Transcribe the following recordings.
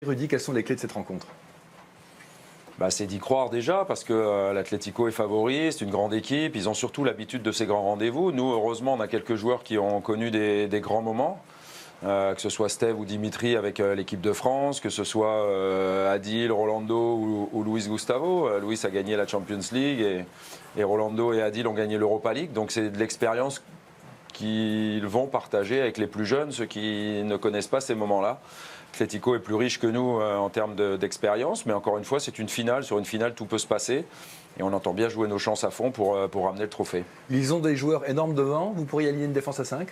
Rudy, quelles sont les clés de cette rencontre? C'est d'y croire déjà parce que l'Atlético est favori, c'est une grande équipe, ils ont surtout l'habitude de ces grands rendez-vous. Nous, heureusement, on a quelques joueurs qui ont connu des grands moments, que ce soit Steve ou Dimitri avec l'équipe de France, que ce soit Adil, Rolando ou Luis Gustavo. Luis a gagné la Champions League et Rolando et Adil ont gagné l'Europa League, donc c'est de l'expérience qu'ils vont partager avec les plus jeunes, ceux qui ne connaissent pas ces moments-là. Atlético est plus riche que nous en termes d'expérience, mais encore une fois, c'est une finale. Sur une finale, tout peut se passer. Et on entend bien jouer nos chances à fond pour ramener le trophée. Ils ont des joueurs énormes devant. Vous pourriez aligner une défense à 5?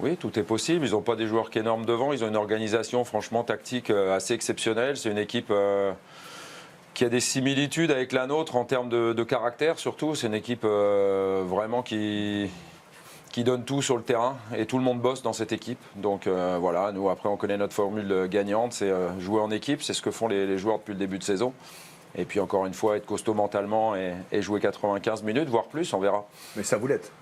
Oui, tout est possible. Ils n'ont pas des joueurs énormes devant. Ils ont une organisation franchement tactique assez exceptionnelle. C'est une équipe qui a des similitudes avec la nôtre en termes de caractère surtout. C'est une équipe vraiment qui donne tout sur le terrain et tout le monde bosse dans cette équipe. Donc voilà, nous après on connaît notre formule gagnante, c'est jouer en équipe, c'est ce que font les joueurs depuis le début de saison. Et puis encore une fois, être costaud mentalement et jouer 95 minutes, voire plus, on verra. Mais ça vous l'êtes?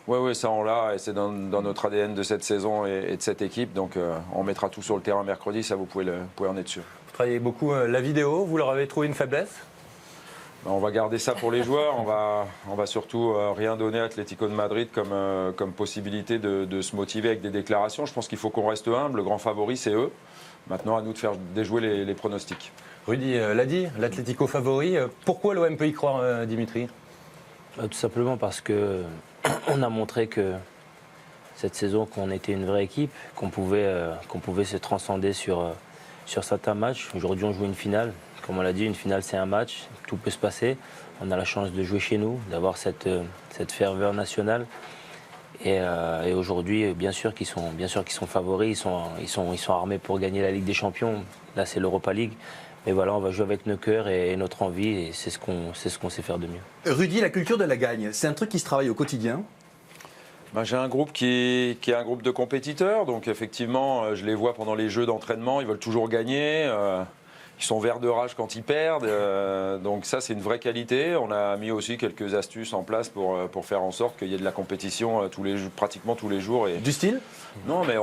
Oui, ça on l'a et c'est dans notre ADN de cette saison et de cette équipe. Donc on mettra tout sur le terrain mercredi, ça vous pouvez en être sûr. Vous travaillez beaucoup la vidéo, vous leur avez trouvé une faiblesse? On va garder ça pour les joueurs. On va surtout rien donner à Atlético de Madrid comme possibilité de se motiver avec des déclarations. Je pense qu'il faut qu'on reste humble. Le grand favori, c'est eux. Maintenant, à nous de faire déjouer les pronostics. Rudy l'a dit, l'Atlético favori. Pourquoi l'OM peut y croire, Dimitri? Tout simplement parce qu'on a montré que cette saison, qu'on était une vraie équipe, qu'on pouvait se transcender sur certains matchs. Aujourd'hui, on joue une finale. Comme on l'a dit, une finale, c'est un match, tout peut se passer. On a la chance de jouer chez nous, d'avoir cette ferveur nationale. Et aujourd'hui, bien sûr qu'ils sont favoris, ils sont armés pour gagner la Ligue des Champions. Là, c'est l'Europa League. Mais voilà, on va jouer avec nos cœurs et notre envie, et c'est ce qu'on sait faire de mieux. Rudy, la culture de la gagne, c'est un truc qui se travaille au quotidien? J'ai un groupe qui est un groupe de compétiteurs. Donc effectivement, je les vois pendant les jeux d'entraînement, ils veulent toujours gagner. Ils sont verts de rage quand ils perdent, donc ça c'est une vraie qualité. On a mis aussi quelques astuces en place pour faire en sorte qu'il y ait de la compétition pratiquement tous les jours. Du style? Non, mais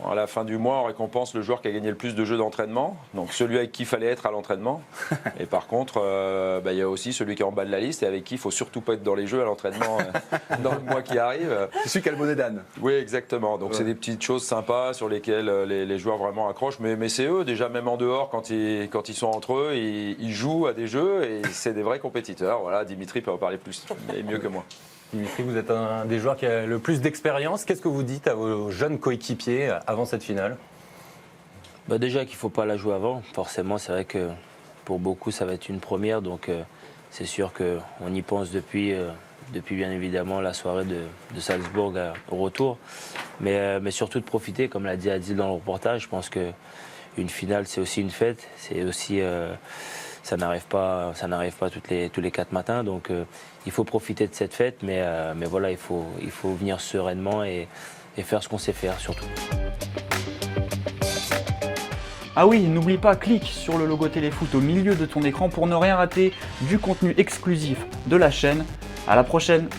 à la fin du mois, on récompense le joueur qui a gagné le plus de jeux d'entraînement, donc celui avec qui il fallait être à l'entraînement. Et par contre, il y a aussi celui qui est en bas de la liste et avec qui il ne faut surtout pas être dans les jeux à l'entraînement dans le mois qui arrive. C'est celui qui a le bonnet d'âne. Oui, exactement. Donc c'est des petites choses sympas sur lesquelles les joueurs vraiment accrochent. Mais c'est eux, déjà même en dehors, quand ils sont entre eux, ils jouent à des jeux et c'est des vrais compétiteurs. Voilà, Dimitri peut en parler plus et mieux que moi. Dimitri, vous êtes un des joueurs qui a le plus d'expérience. Qu'est-ce que vous dites à vos jeunes coéquipiers avant cette finale? Déjà qu'il ne faut pas la jouer avant. Forcément, c'est vrai que pour beaucoup, ça va être une première. Donc c'est sûr qu'on y pense depuis bien évidemment la soirée de Salzbourg au retour. Mais surtout de profiter, comme l'a dit Adil dans le reportage. Je pense qu'une finale, c'est aussi une fête. C'est aussi... ça n'arrive pas tous les 4 matins, donc il faut profiter de cette fête, mais voilà, il faut venir sereinement et faire ce qu'on sait faire surtout. Ah oui, n'oublie pas, clique sur le logo Téléfoot au milieu de ton écran pour ne rien rater du contenu exclusif de la chaîne. À la prochaine!